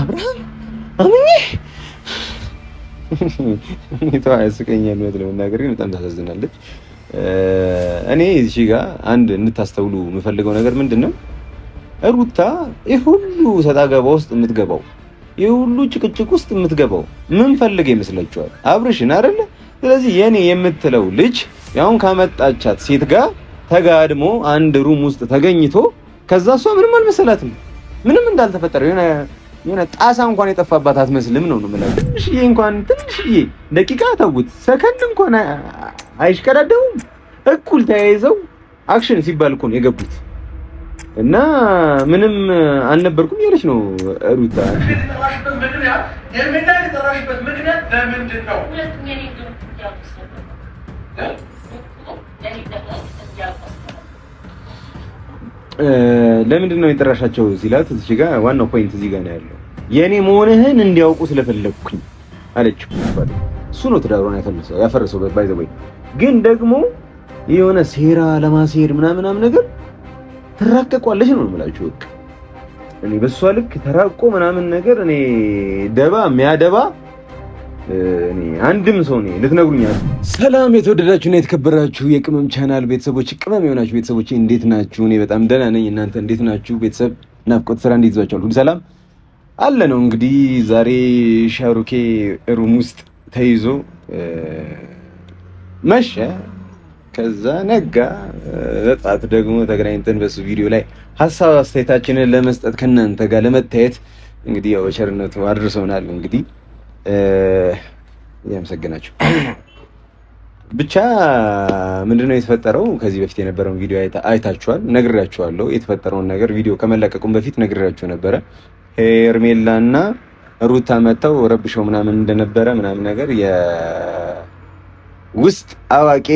አብርሃም አምኜ ሁኔታዋ ያስቀኛል። ለመናገር ግን በጣም ታሳዝናለች። እኔ እዚህ ጋር አንድ እንድታስተውሉ የምፈልገው ነገር ምንድነው፣ ሩታ ይህ ሁሉ ሰጣ ገባ ውስጥ የምትገባው፣ ይህ ሁሉ ጭቅጭቅ ውስጥ የምትገባው ምን ፈልገ ይመስላችኋል? አብርሽን አይደለ? ስለዚህ የኔ የምትለው ልጅ ያውን ካመጣቻት ሴት ጋር ተጋድሞ አንድ ሩም ውስጥ ተገኝቶ ከዛ እሷ ምንም አልመሰላትም፣ ምንም እንዳልተፈጠረ የሆነ ጣሳ እንኳን የጠፋባት አትመስልም ነው የምለው። ትንሽዬ እንኳን ትንሽዬ ደቂቃ ተውት፣ ሰከንድ እንኳን አይሽቀዳደሙም። እኩል ተያይዘው አክሽን ሲባል እኮ ነው የገቡት እና ምንም አልነበርኩም እያለች ነው ሩታ። ለምንድን ነው የጠራሻቸው ሲላት እዚህ ጋር ዋናው ፖይንት እዚህ ጋር ነው ያለው። የኔ መሆንህን እንዲያውቁ ስለፈለኩኝ አለችው። እሱ ነው ትዳሩን ያፈረሰው ባይ ዘ ወይ። ግን ደግሞ የሆነ ሴራ ለማሴር ምናምን ነገር ትራቀቋለች ነው የምላችሁ። በቃ እኔ በሷ ልክ ተራቆ ምናምን ነገር እኔ ደባ የሚያደባ እኔ አንድም ሰው ነኝ ልትነግሩኛል። ሰላም የተወደዳችሁና የተከበራችሁ የቅመም ቻናል ቤተሰቦች፣ ቅመም የሆናችሁ ቤተሰቦች እንዴት ናችሁ? እኔ በጣም ደህና ነኝ። እናንተ እንዴት ናችሁ? ቤተሰብ ናፍቆት ስራ እንዴት ይዟችኋል? ሁሉ ሰላም አለ ነው። እንግዲህ ዛሬ ሻሩኬ ሩም ውስጥ ተይዞ መሸ፣ ከዛ ነጋ። በጣት ደግሞ ተገናኝተን በሱ ቪዲዮ ላይ ሀሳብ አስተያየታችንን ለመስጠት ከእናንተ ጋር ለመታየት እንግዲህ ያው በቸርነቱ አድርሰውናል። እንግዲህ ያመሰግናችሁ። ብቻ ምንድነው የተፈጠረው? ከዚህ በፊት የነበረውን ቪዲዮ አይታችኋል፣ ነግሬያችኋለሁ። የተፈጠረውን ነገር ቪዲዮ ከመለቀቁም በፊት ነግሬያችሁ ነበረ። ሄርሜላና ሩታ መተው ረብሸው ምናምን እንደነበረ ምናምን ነገር የውስጥ አዋቂ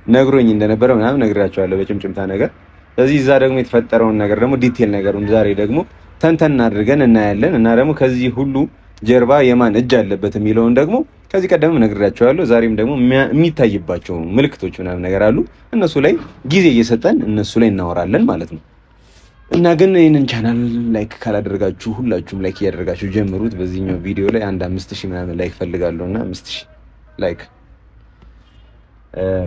ነግሮኝ እንደነበረ ምናምን ነግሬያችኋለሁ በጭምጭምታ ነገር። ስለዚህ እዛ ደግሞ የተፈጠረውን ነገር ደግሞ ዲቴል ነገሩን ዛሬ ደግሞ ተንተን አድርገን እናያለን እና ደግሞ ከዚህ ሁሉ ጀርባ የማን እጅ አለበት የሚለውን ደግሞ ከዚህ ቀደም ነግሬያችኋለሁ። ዛሬም ደግሞ የሚታይባቸው ምልክቶች ምናምን ነገር አሉ። እነሱ ላይ ጊዜ እየሰጠን እነሱ ላይ እናወራለን ማለት ነው። እና ግን ይህንን ቻናል ላይክ ካላደረጋችሁ ሁላችሁም ላይክ እያደረጋችሁ ጀምሩት። በዚህኛው ቪዲዮ ላይ አንድ 5000 ምናምን ላይክ ፈልጋለሁና 5000 ላይክ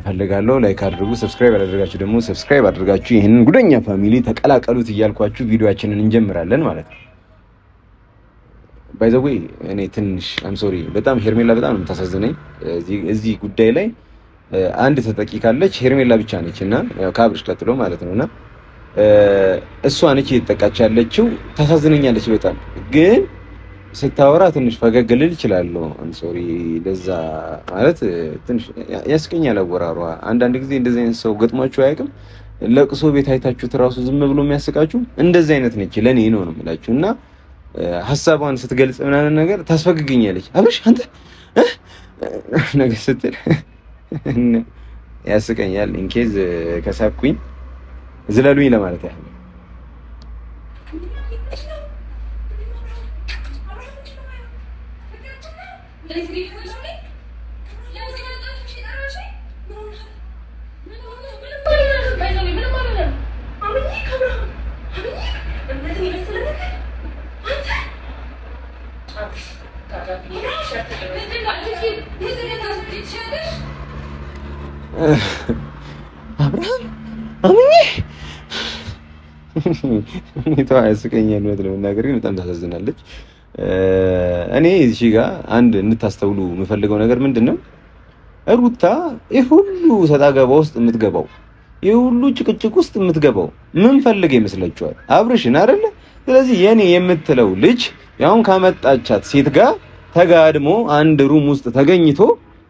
ፈልጋለሁ። ላይክ አድርጉ። ሰብስክራይብ ያላደረጋችሁ ደግሞ ሰብስክራይብ አድርጋችሁ ይህንን ጉደኛ ፋሚሊ ተቀላቀሉት እያልኳችሁ ቪዲዮአችንን እንጀምራለን ማለት ነው። ባይ ዘ ዌይ እኔ ትንሽ አም ሶሪ በጣም ሄርሜላ በጣም ነው የምታሳዝነኝ። እዚህ ጉዳይ ላይ አንድ ተጠቂ ካለች ሄርሜላ ብቻ ነች እና ያው ከአብርሽ ቀጥሎ ማለት ነውና እሷ ነች እየተጠቃች ያለችው። ታሳዝነኛለች በጣም ግን ስታወራ ትንሽ ፈገግ ልል እችላለሁ። አም ሶሪ ለዛ ማለት ትንሽ ያስቀኛል አወራሯ። አንዳንድ ጊዜ እንደዚህ አይነት ሰው ገጥሟችሁ አያውቅም? ለቅሶ ቤት አይታችሁት እራሱ ዝም ብሎ የሚያስቃችሁ እንደዚህ አይነት ነች ለኔ ነው የምላችሁ። እና ሐሳቧን ስትገልጽ ምናምን ነገር ታስፈግገኛለች። አብርሽ አንተ ነገር ስትል ያስቀኛል። ኢንኬዝ ከሳኩኝ ዝለሉኝ ለማለት ያህል አብርሃም አምኜ ሁኔታዋ ያስቀኛል። ለመናገር ግን በጣም ታሳዝናለች። እኔ እዚህ ጋር አንድ እንድታስተውሉ የምፈልገው ነገር ምንድነው፣ ሩታ ይህ ሁሉ ሰጣ ገባ ውስጥ የምትገባው፣ ይህ ሁሉ ጭቅጭቅ ውስጥ የምትገባው ምን ፈልገ ይመስላችኋል? አብርሽን አይደለ? ስለዚህ የኔ የምትለው ልጅ ያውን ካመጣቻት ሴት ጋር ተጋድሞ አንድ ሩም ውስጥ ተገኝቶ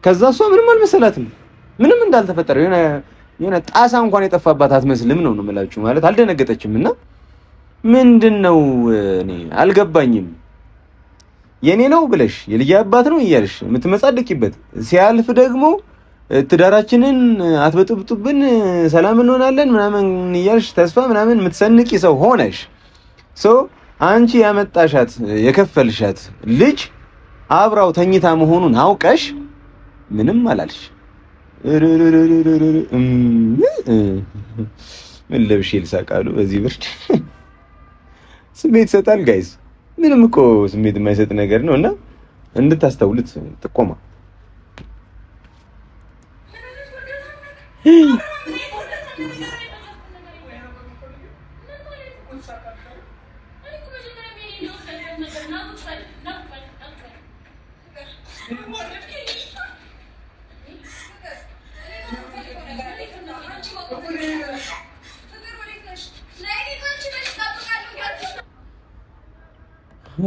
ከዛ እሷ ምንም አልመሰላትም፣ ምንም እንዳልተፈጠረ የሆነ ጣሳ እንኳን የጠፋባት አትመስልም ነው የምላችሁ። ማለት አልደነገጠችም። እና ምንድነው እኔ አልገባኝም። የኔ ነው ብለሽ የልጅ አባት ነው እያልሽ የምትመጻደቂበት ሲያልፍ ደግሞ ትዳራችንን አትበጥብጡብን ሰላም እንሆናለን ምናምን እያልሽ ተስፋ ምናምን የምትሰንቂ ሰው ሆነሽ አንቺ ያመጣሻት የከፈልሻት ልጅ አብራው ተኝታ መሆኑን አውቀሽ ምንም አላልሽ። ምን ለብሼ ልሳቃሉ በዚህ ብርድ ስሜት ይሰጣል ጋይስ። ምንም እኮ ስሜት የማይሰጥ ነገር ነው እና እንድታስተውሉት ጥቆማ።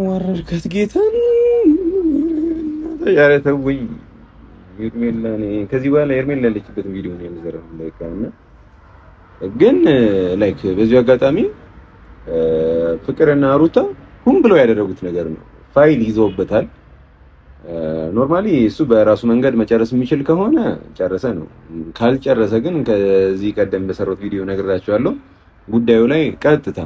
ወረድከት ጌታን ኧረ ተውኝ። ሄርሜላ ከዚህ በኋላ ሄርሜላ ያለችበት ቪዲዮ ነው የምዘረው እና ግን ላይክ በዚህ አጋጣሚ ፍቅርና ሩታ ሁም ብለው ያደረጉት ነገር ነው። ፋይል ይዘውበታል። ኖርማሊ እሱ በራሱ መንገድ መጨረስ የሚችል ከሆነ ጨረሰ ነው። ካልጨረሰ ግን ከዚህ ቀደም በሰሩት ቪዲዮ ነግራቸዋለሁ። ጉዳዩ ላይ ቀጥታ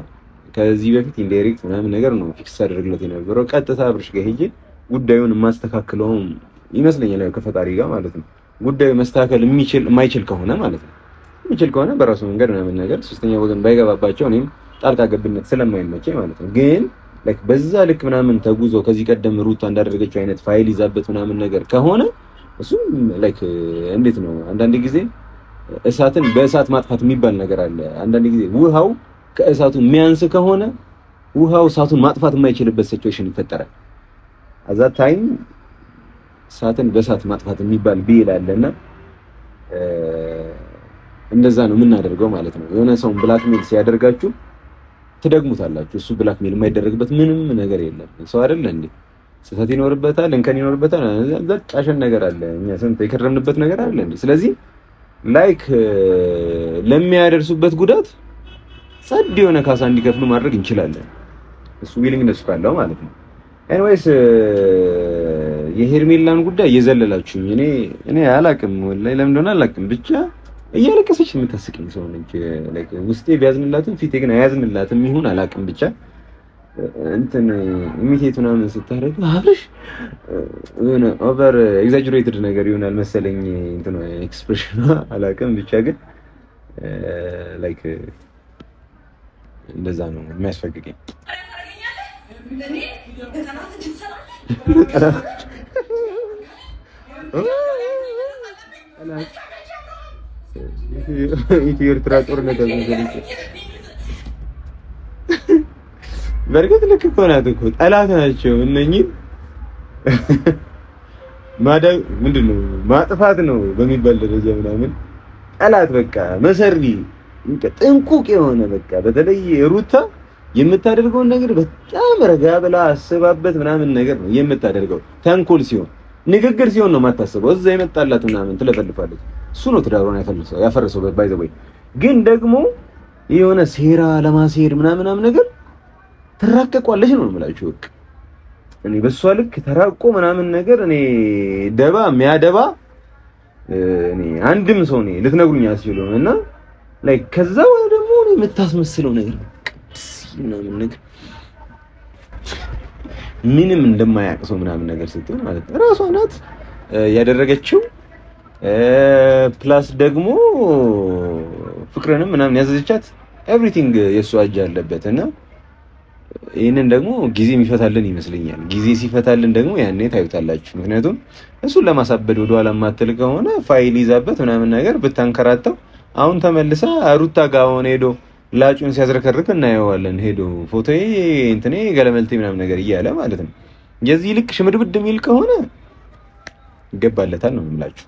ከዚህ በፊት ኢንዳይሬክት ምናምን ነገር ነው ፊክስ አድርግለት የነበረው። ቀጥታ አብርሽ ጋር ሄጄ ጉዳዩን የማስተካክለው ይመስለኛል ከፈጣሪ ጋር ማለት ነው። ጉዳዩ መስተካከል የማይችል ከሆነ ማለት ነው። የሚችል ከሆነ በራሱ መንገድ ምናምን ነገር ሶስተኛ ወገን ባይገባባቸው እኔም ጣልቃ ገብነት ስለማይመቸኝ ማለት ነው። ግን ላይክ በዛ ልክ ምናምን ተጉዞ ከዚህ ቀደም ሩታ እንዳደረገችው አይነት ፋይል ይዛበት ምናምን ነገር ከሆነ እሱ ላይክ እንዴት ነው አንዳንድ ጊዜ እሳትን በእሳት ማጥፋት የሚባል ነገር አለ። አንዳንድ ጊዜ ውሃው ከእሳቱ የሚያንስ ከሆነ ውሃው እሳቱን ማጥፋት የማይችልበት ሲቹዌሽን ይፈጠራል። አዛ ታይም እሳትን በእሳት ማጥፋት የሚባል ቢል አለና እንደዛ ነው የምናደርገው ማለት ነው። የሆነ ሰው ብላክሜል ሲያደርጋችሁ ትደግሙታላችሁ። እሱ ብላክሜል የማይደረግበት ምንም ነገር የለም። ሰው አይደለ እንዴ? ስህተት ይኖርበታል፣ እንከን ይኖርበታል። ጫሸን ነገር አለ። እኛ ስንት የከረምንበት ነገር አለ እንዴ? ስለዚህ ላይክ ለሚያደርሱበት ጉዳት ጸድ የሆነ ካሳ እንዲከፍሉ ማድረግ እንችላለን። እሱ ዊሊንግነስ ካለው ማለት ነው። ኤኒዌይስ የሄርሜላን ጉዳይ እየዘለላችሁኝ እኔ አላቅም፣ ወላሂ ለምን እንደሆነ አላቅም። ብቻ እያለቀሰች የምታስቀኝ ሰው ነች። ላይክ ውስጤ ቢያዝንላትም ፊቴ ግን አያዝንላትም ይሁን አላቅም። ብቻ እንትን ኢሚቴት ምናምን ስታደርግ አብርሽ የሆነ ኦቨር ኤግዛጀሬትድ ነገር ይሆናል መሰለኝ እንትን ኤክስፕሬሽን አላቅም። ብቻ ግን ላይክ እንደዛ ነው የሚያስፈግገኝ። ኢትዮ ኤርትራ ጦርነት በርግጥ ልክ እኮ ናት እኮ ጠላት ናቸው እነኚህ። ማዳግ ምንድነው ማጥፋት ነው በሚባል ደረጃ ምናምን ጠላት በቃ መሰሪ ጥንቁቅ የሆነ በቃ በተለይ ሩታ የምታደርገውን ነገር በጣም ረጋ ብላ አስባበት ምናምን ነገር ነው የምታደርገው። ተንኮል ሲሆን ንግግር ሲሆን ነው የማታስበው። እዛ የመጣላት ምናምን ትለፈልፋለች። እሱ ነው ትዳሩን ያፈረሰው ባይ ዘ ወይ። ግን ደግሞ የሆነ ሴራ ለማሴር ምናምን ነገር ትራቀቋለች ነው የምላችሁ። በቃ እኔ በሷ ልክ ተራቆ ምናምን ነገር እኔ ደባ የሚያደባ እኔ አንድም ሰው ነው ልትነግሩኝ አስችሉም። እና ላይክ ከዛ ወደ ደግሞ የምታስመስለው ነገር ምናምን ነገር ምንም እንደማያውቅ ሰው ምናምን ነገር ስትል ማለት ነው ራሷ ናት ያደረገችው። ፕላስ ደግሞ ፍቅርንም ምናምን ያዘዘቻት ኤቭሪቲንግ የእሷ እጅ አለበት እና ይህንን ደግሞ ጊዜ የሚፈታልን ይመስለኛል። ጊዜ ሲፈታልን ደግሞ ያኔ ታዩታላችሁ። ምክንያቱም እሱን ለማሳበድ ወደኋላ ማትል ከሆነ ፋይል ይዛበት ምናምን ነገር ብታንከራተው አሁን ተመልሳ ሩታ ጋር ሆነ ሄዶ ላጩን ሲያዝረከርክ እናየዋለን። ሄዶ ፎቶዬ እንትኔ ገለመልቴ ምናምን ነገር እያለ ማለት ነው። የዚህ ልክ ሽምድብድ የሚል ከሆነ ይገባለታል ነው የምላችሁ።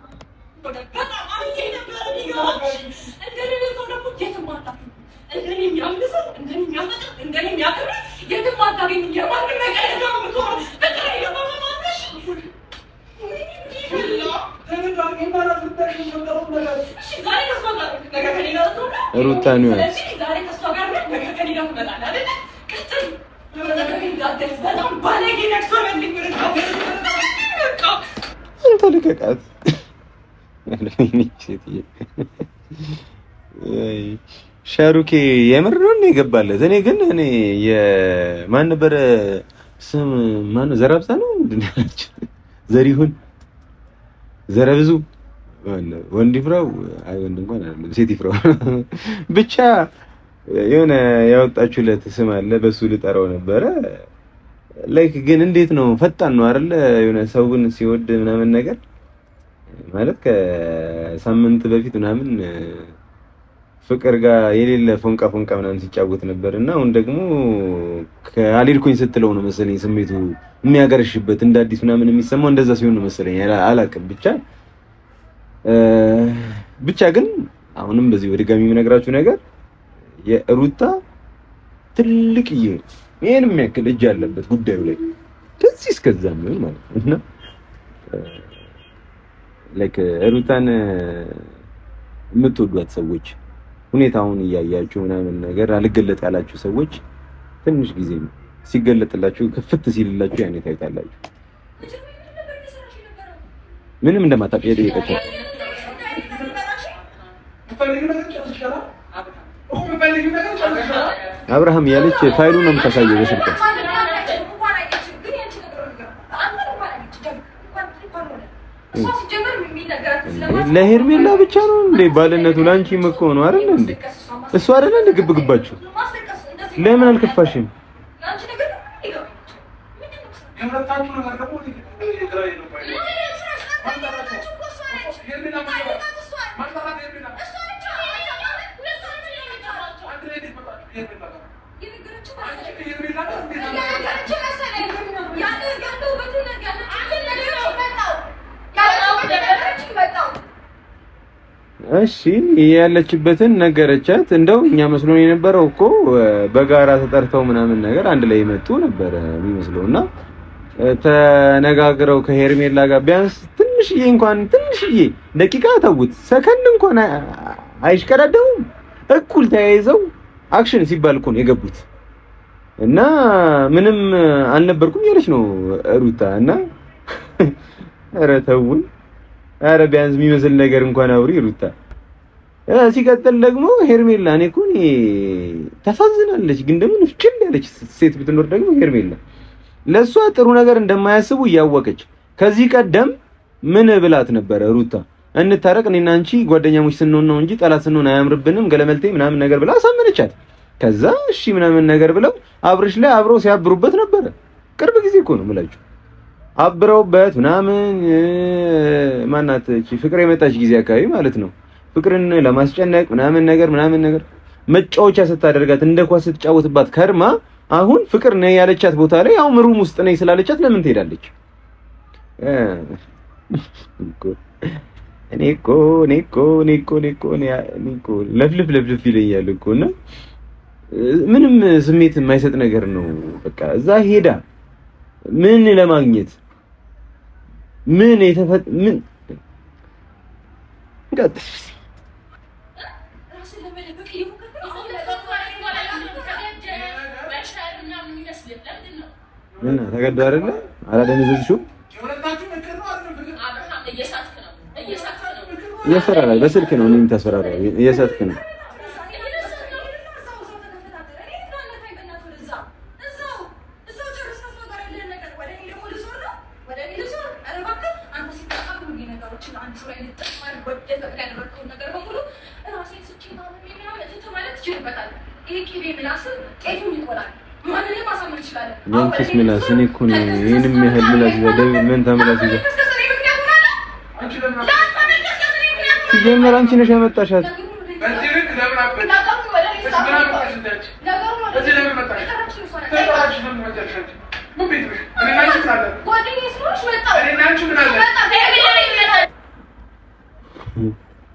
ሩታ ነው አንተ ልቀቃት። ሻሩኬ የምር ነው የገባለት። እኔ ግን የማን ነበረ ስም ማን ዘራብሳ ነው ምንድን ነው ያለችው? ዘሪሁን ዘረብዙ ወንድ ይፍራው አይ ወንድ እንኳን አይደለም ሴት ይፍራው ብቻ የሆነ ያወጣችሁለት ስም አለ በሱ ልጠራው ነበረ። ላይክ ግን እንዴት ነው ፈጣን ነው አይደለ? የሆነ ሰውን ሲወድ ምናምን ነገር ማለት ከሳምንት በፊት ምናምን ፍቅር ጋር የሌለ ፎንቃ ምናምን ሲጫወት ነበርና አሁን ደግሞ ካልሄድኩኝ ስትለው ነው መሰለኝ ስሜቱ የሚያገርሽበት እንደ አዲስ ምናምን የሚሰማው እንደዛ ሲሆን ነው መሰለኝ። አላቅም ብቻ ግን አሁንም በዚህ በድጋሚ የምነግራችሁ ነገር የሩታ ትልቅ ይሄን የሚያክል እጅ ያለበት ጉዳዩ ላይ ከዚህ እስከዛ ነው ማለት ነው። እና ላይክ ሩታን የምትወዷት ሰዎች ሁኔታውን እያያችሁ ምናምን ነገር አልገለጥ ያላችሁ ሰዎች ትንሽ ጊዜ ነው ሲገለጥላችሁ ከፍት ሲልላችሁ ያኔ ታይታላችሁ። ምንም እንደማታውቅ የጠየቀችው አብርሃም ያለች ፋይሉን ነው የምታሳየው በስልክ ለሄርሜላ ብቻ ነው እንዴ ባልነቱ? ላንቺም እኮ ነው አይደል እንዴ? እሱ አይደል እንዴ ግብግባችሁ? ለምን አልከፋሽም? እሺ ያለችበትን ነገረቻት። እንደው እኛ መስሎን የነበረው እኮ በጋራ ተጠርተው ምናምን ነገር አንድ ላይ መጡ ነበር የሚመስለውና ተነጋግረው ከሄርሜላ ጋር ቢያንስ ትንሽዬ ደቂቃ ተውት፣ ሰከንድ እንኳን አይሽቀዳደሙም። እኩል ተያይዘው አክሽን ሲባል እኮ ነው የገቡት እና ምንም አልነበርኩም ያለች ነው ሩታ። እና ኧረ ተውን፣ ኧረ ቢያንስ የሚመስል ነገር እንኳን አውሪ ሩታ። ሲቀጥል ደግሞ ሄርሜላ እኔ እኮ ታሳዝናለች፣ ግን ደግሞ ፍችል ያለች ሴት ብትኖር ደግሞ ሄርሜላ ለሷ ጥሩ ነገር እንደማያስቡ እያወቀች ከዚህ ቀደም ምን ብላት ነበረ ሩታ? እንታረቅ እኔና አንቺ ጓደኛሞች ስንሆን ነው እንጂ ጠላት ስንሆን አያምርብንም ገለመልቴ ምናምን ነገር ብላ አሳመነቻት። ከዛ እሺ ምናምን ነገር ብለው አብርሽ ላይ አብረው ሲያብሩበት ነበረ። ቅርብ ጊዜ እኮ ነው የምላችሁ አብረውበት ምናምን ማናት እቺ ፍቅር የመጣች ጊዜ አካባቢ ማለት ነው። ፍቅርን ለማስጨነቅ ምናምን ነገር መጫወቻ ስታደርጋት እንደ ኳስ ስትጫወትባት ከርማ አሁን ፍቅር ነይ ያለቻት ቦታ ላይ አሁን ሩም ውስጥ ነይ ስላለቻት ለምን ትሄዳለች? እኔ እኮ ለፍልፍ ይለኛል እኮ እና ምንም ስሜት የማይሰጥ ነገር ነው። በቃ እዛ ሄዳ ምን ለማግኘት ምን ተገዶ አይደለ አላደነዘዝሽው እየሰራራ በስልክ ነው እኔም ተሰራራ እየሳትክ ነው። ያንቺስ ምላስ እኔ እኮ ነው ይሄንም ያህል ምላስ ይዘህ ምን ተምላስ ይዘህ ሲጀመር አንቺ ነሽ ያመጣሻት።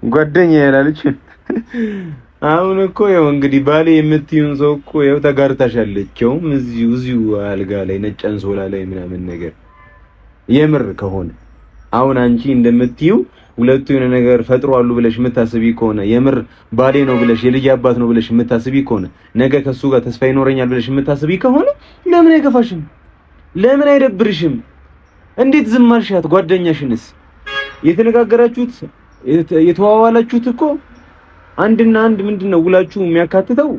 ጓደኛ ያላለች አሁን እኮ ያው እንግዲህ ባሌ የምትዩን ሰው እኮ ያው ተጋርታሻለችውም እዚሁ አልጋ ላይ ነጭ አንሶላ ላይ ምናምን ነገር የምር ከሆነ አሁን አንቺ እንደምትዩ ሁለቱ የሆነ ነገር ፈጥሯሉ ብለሽ የምታስቢ ከሆነ የምር ባሌ ነው ብለሽ የልጅ አባት ነው ብለሽ የምታስቢ ከሆነ ነገ ከሱ ጋር ተስፋ ይኖረኛል ብለሽ የምታስቢ ከሆነ ለምን አይገፋሽም? ለምን አይደብርሽም? እንዴት ዝም አልሻት? ጓደኛሽንስ የተነጋገራችሁት የተዋዋላችሁት እኮ አንድና አንድ ምንድነው ውላችሁ የሚያካትተው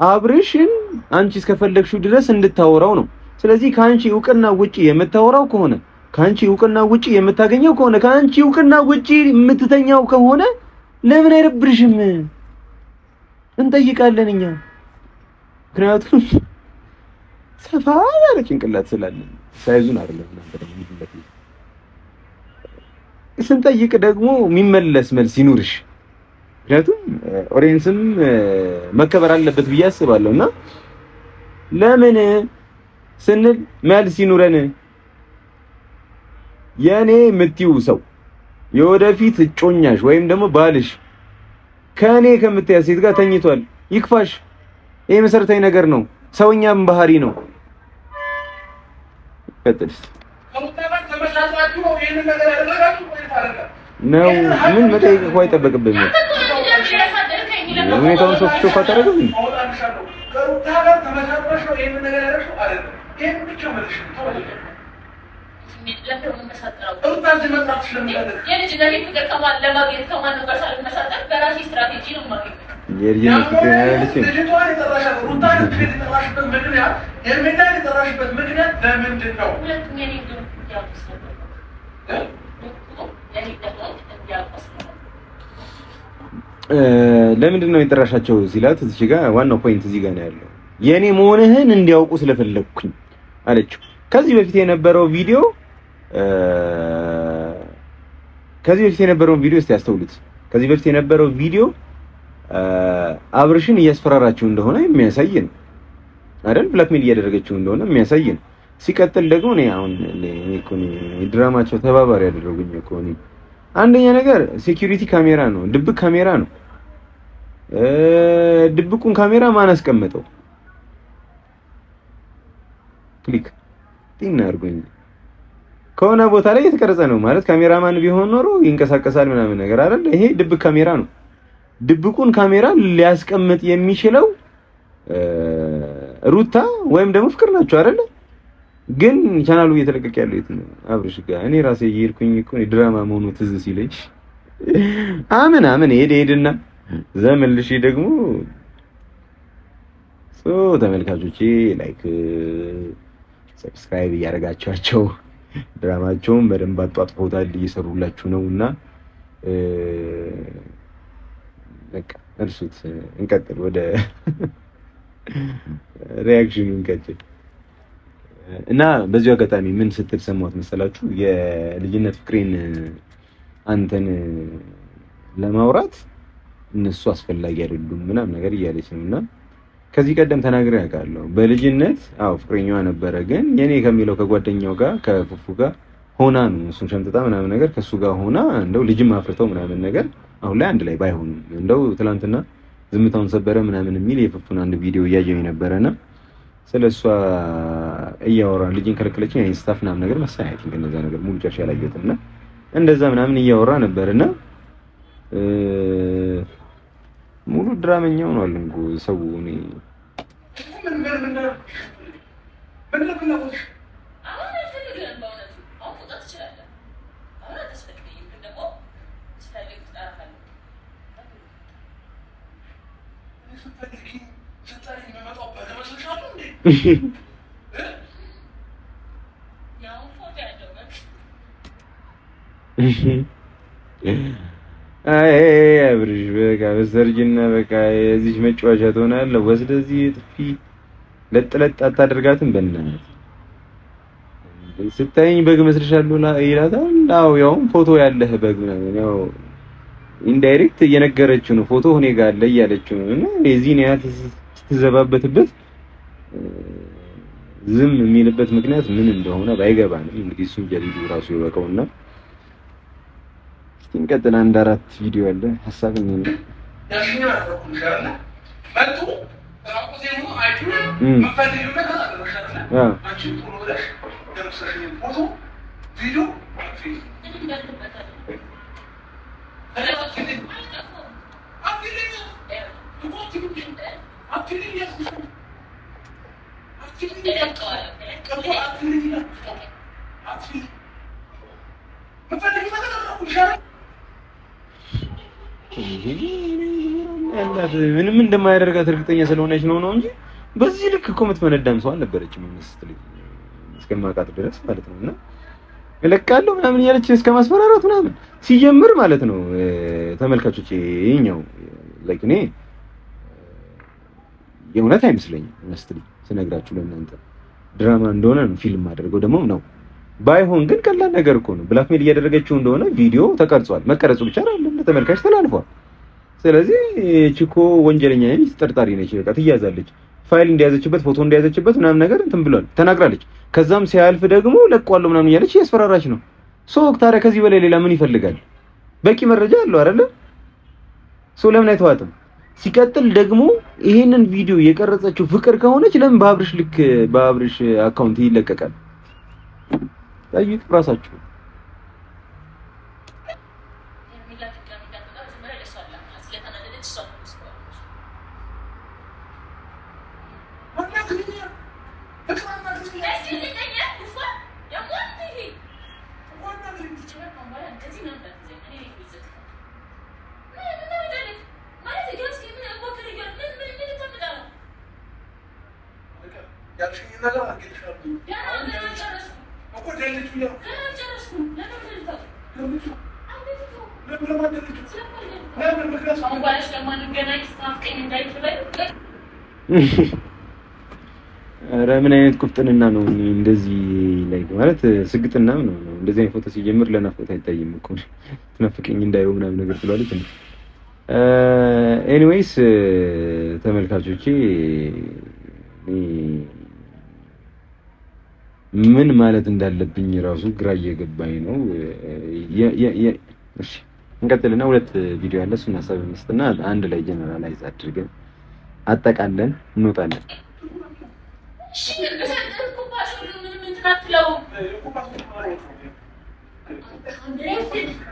አብርሽን አንቺ እስከፈለግሽው ድረስ እንድታወራው ነው። ስለዚህ ከአንቺ እውቅና ውጪ የምታወራው ከሆነ ከአንቺ እውቅና ውጪ የምታገኘው ከሆነ ከአንቺ እውቅና ውጪ የምትተኛው ከሆነ ለምን አይረብርሽም? እንጠይቃለን እኛ ምክንያቱም ሰፋ ያለ ጭንቅላት ስላለ ሳይዙን አይደለም ነበር የሚልበት። ስንጠይቅ ደግሞ የሚመለስ መልስ ይኑርሽ። ምክንያቱም ኦዲየንስም መከበር አለበት ብዬ አስባለሁና ለምን ስንል መልስ ይኑረን። የኔ የምትይው ሰው የወደፊት እጮኛሽ ወይም ደግሞ ባልሽ ከኔ ከምትያዝ ሴት ጋር ተኝቷል፣ ይክፋሽ። ይሄ መሰረታዊ ነገር ነው። ሰውኛም ባህሪ ነው። ቀጥልስ ነው ምን መጠየቅ እኮ አይጠበቅብኝም። ሁኔታውን ሶፍት አታደርግም። ለምንድን ነው የጠራሻቸው ሲላት እዚህ ጋር ዋናው ፖይንት እዚህ ጋር ነው ያለው። የኔ መሆንህን እንዲያውቁ ስለፈለኩኝ አለችው። ከዚህ በፊት የነበረውን ቪዲዮ እስቲ ያስተውሉት። ከዚህ በፊት የነበረው ቪዲዮ አብርሽን እያስፈራራችው እንደሆነ የሚያሳይ ነው አይደል? ብላክሜል እያደረገችው እንደሆነ የሚያሳይ ነው። ሲቀጥል ደግሞ ድራማቸው ተባባሪ ያደረጉኝ እኮ ነው። አንደኛ ነገር ሴኩሪቲ ካሜራ ነው፣ ድብቅ ካሜራ ነው። ድብቁን ካሜራ ማን አስቀመጠው? ክሊክ ቲና አድርጎኝ ከሆነ ቦታ ላይ የተቀረጸ ነው ማለት ካሜራማን ቢሆን ኖሮ ይንቀሳቀሳል ምናምን ነገር አይደል? ይሄ ድብቅ ካሜራ ነው። ድብቁን ካሜራ ሊያስቀምጥ የሚችለው ሩታ ወይም ደግሞ ፍቅር ናቸው አይደል? ግን ቻናሉ እየተለቀቀ ያለው የት ነው? አብርሽ ጋር እኔ ራሴ እየሄድኩኝ እኮ ድራማ መሆኑ ትዝ ሲለኝ አምን ሄድና ዘመልሽ ደግሞ ተመልካቾቼ ላይክ ሰብስክራይብ እያደረጋችኋቸው ድራማቸውን በደንብ አጧጥፈውታል፣ እየሰሩላችሁ ነውና በቃ እርሱት። እንቀጥል፣ ወደ ሪአክሽኑ እንቀጥል። እና በዚሁ አጋጣሚ ምን ስትል ሰማሁት መሰላችሁ? የልጅነት ፍቅሬን አንተን ለማውራት እነሱ አስፈላጊ አይደሉም ምናምን ነገር እያለች ነውና ከዚህ ቀደም ተናግሬ ያውቃለሁ። በልጅነት ፍቅረኛዋ ነበረ፣ ግን የኔ ከሚለው ከጓደኛው ጋር ከፉፉ ጋር ሆና ነው እሱን ሸምጥጣ ምናምን ነገር ከሱ ጋር ሆና እንደው ልጅም አፍርተው ምናምን ነገር አሁን ላይ አንድ ላይ ባይሆኑም እንደው ትላንትና ዝምታውን ሰበረ ምናምን የሚል የፉፉን አንድ ቪዲዮ እያየሁኝ ነበረና ስለሷ እያወራ ልጅን ከለከለችኝ ስታፍ ምናምን ነገር መሳያት እንደዛ ነገር ሙሉ ጨርሻ ያላየሁትና እንደዛ ምናምን እያወራ ነበርና ሙሉ ድራመኛው ነው አለንጎ ሰው እኔ አብርሽ በቃ በሰርጅና በቃ የዚህ መጫወቻ ትሆናለህ። ወስደዚህ ጥፊ ለጥለጥ አታደርጋትም። በእናትህ ስታይኝ በግ መስልሻለሁ ይላታል። አዎ ያውም ፎቶ ያለህ በግ ምናምን ያው ኢንዳይሬክት እየነገረችው ነው። ፎቶ እኔ ጋር አለ እያለችው ነው። እና የዚህ ነው ስትዘባበትበት ዝም የሚልበት ምክንያት ምን እንደሆነ ባይገባንም እንግዲህ እሱን ጀሪዱ ራሱ ይወቀውና እንቀጥል። አንድ አራት ቪዲዮ አለ ሐሳብ ምን ያሽኛ አረኩልሻለ መጡ ራቁቴኑ አይቱ መፈልግ ከዛ አንቺ ቶሎ ብለሽ ደረሰሽኝ ፎቶ ቪዲዮ ምንም እንደማያደርጋት እርግጠኛ ስለሆነች ነው እንጂ በዚህ ልክ እኮ የምትመነዳም ሰው አልነበረችም እስከማውቃት ድረስ ማለት ነው። እና እለቃለሁ ምናምን እያለች እስከማስፈራራት ምናምን ሲጀምር ማለት ነው። ተመልካቾች ይኸኛው ላይክ እኔ የእውነት አይመስለኝም። መስልኝ ስነግራችሁ ለእናንተ ድራማ እንደሆነ ነው ፊልም አድርገው ደግሞ ነው። ባይሆን ግን ቀላል ነገር እኮ ነው። ብላክሜል እያደረገችው እንደሆነ ቪዲዮ ተቀርጿል። መቀረጹ ብቻ አይደለም ለተመልካች ተላልፏል። ስለዚህ ቺኮ ወንጀለኛ ነች፣ ተጠርጣሪ ነች፣ በቃ ትያዛለች። ፋይል እንደያዘችበት ፎቶ እንደያዘችበት ምናምን ነገር እንትን ብሏል ተናግራለች። ከዛም ሲያልፍ ደግሞ ለቋለው ምናምን እያለች እያስፈራራች ነው። ታዲያ ከዚህ በላይ ሌላ ምን ይፈልጋል? በቂ መረጃ አለው አይደለ? ለምን አይተዋትም? ሲቀጥል ደግሞ ይሄንን ቪዲዮ የቀረጸችው ፍቅር ከሆነች ለምን በአብርሽ አካውንት ይለቀቃል? ታዩት ራሳችሁ። ኧረ ምን አይነት ቁፍጥንና ነው እንደዚህ ላይ ማለት ስግጥና ነው። እንደዚህ አይነት ፎቶ ሲጀምር ለናፍቆት አይታይም እኮ ትናፍቀኝ እንዳየው ምናምን ነገር ትላለች። ኤኒዌይስ ተመልካቾቼ ምን ማለት እንዳለብኝ ራሱ ግራ እየገባኝ ነው። እሺ እንቀጥልና ሁለት ቪዲዮ አለ። እሱን ሀሳብ መስጠትና አንድ ላይ ጀነራላይዝ አድርገን አጠቃለን እንወጣለን።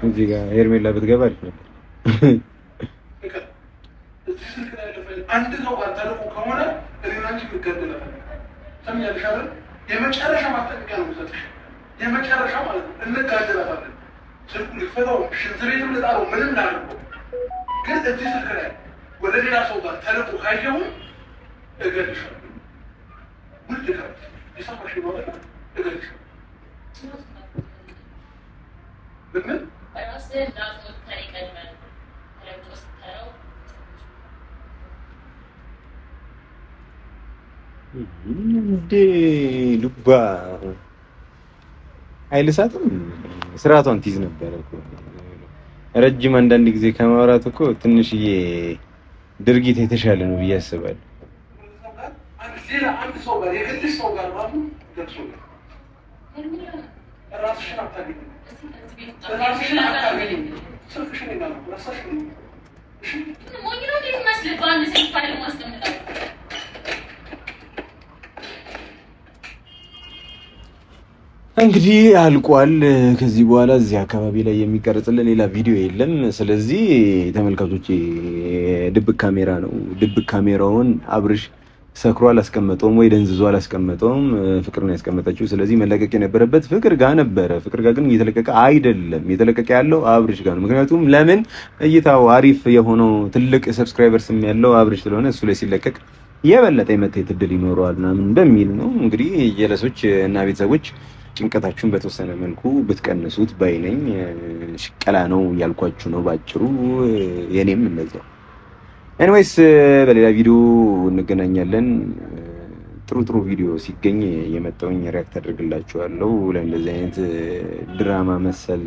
እዚህ ጋር ሄርሜላ ብትገባ አሪፍ ነበር። አንድ ሰው ባታረቁ ከሆነ እኔናንቺ ምትገደላለን። ሰምኛለሽ አይደል? የመጨረሻ ማስጠንቀቂያ ነው የምሰጥሽ። የመጨረሻ ማለት ነው። እንጋደላለን። ስልኩ ልክፈታው፣ ሽንት ቤትም ልጣለው፣ ምንም ላድርገው። ግን እዚህ ስልክ ላይ ወደ ሌላ ሰው ጋር ተልቆ ካየሁን እገልሻለሁ። ውድ ጋር የሰማሽ ነው አይደል? እገልሻለሁ። ምን አይወስደን ዳቶ ታሪቀልማል ለምትወስ ተራው እንዴ ሉባ አይልሳትም። ስርዓቷን ትይዝ ነበር እኮ ረጅም አንዳንድ ጊዜ ከማውራት እኮ ትንሽዬ ድርጊት የተሻለ ነው ብዬ አስባለሁ። አንድ ሰው ጋር የግልሽ ሰው ጋር ማለት ነው ደርሶ ራስሽን አታገኝ ራስሽን አታገኝ ስልክሽን ይላል ራስሽን እሺ ሞኝ ነው እንደሚመስል ባንድ ስልክ ፋይል ማስቀመጥ እንግዲህ አልቋል። ከዚህ በኋላ እዚህ አካባቢ ላይ የሚቀርጽልን ሌላ ቪዲዮ የለም። ስለዚህ ተመልካቾች ድብቅ ካሜራ ነው። ድብቅ ካሜራውን አብርሽ ሰክሮ አላስቀመጠውም ወይ ደንዝዞ አላስቀመጠውም። ፍቅር ነው ያስቀመጠችው። ስለዚህ መለቀቅ የነበረበት ፍቅር ጋር ነበረ። ፍቅር ጋር ግን እየተለቀቀ አይደለም። እየተለቀቀ ያለው አብርሽ ጋር ነው። ምክንያቱም ለምን እይታው አሪፍ የሆነው ትልቅ ሰብስክራይበርስም ያለው አብርሽ ስለሆነ እሱ ላይ ሲለቀቅ የበለጠ የመታየት እድል ይኖረዋል ምናምን በሚል ነው። እንግዲህ የለሶች እና ቤተሰቦች ጭንቀታችሁን በተወሰነ መልኩ ብትቀንሱት ባይነኝ። ሽቀላ ነው ያልኳችሁ ነው ባጭሩ። የኔም እንደዛው። ኤኒዌይስ በሌላ ቪዲዮ እንገናኛለን። ጥሩ ቪዲዮ ሲገኝ የመጣውኝ ሪያክት አድርግላችኋለሁ። ለእንደዚህ አይነት ድራማ መሰል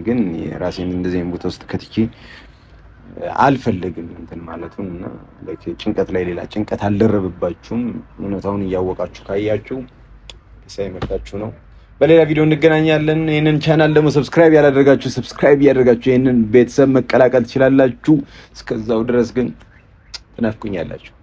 ግን ራሴን እንደዚህ አይነት ቦታ ውስጥ ከትቼ አልፈልግም እንትን ማለቱን እና ጭንቀት ላይ ሌላ ጭንቀት አልደረብባችሁም። እውነታውን እያወቃችሁ ካያችሁ ሳይመጣችሁ ነው። በሌላ ቪዲዮ እንገናኛለን። ይሄንን ቻናል ደግሞ ሰብስክራይብ ያላደረጋችሁ ሰብስክራይብ ያደርጋችሁ ይሄንን ቤተሰብ መቀላቀል ትችላላችሁ። እስከዛው ድረስ ግን ትናፍቁኛላችሁ።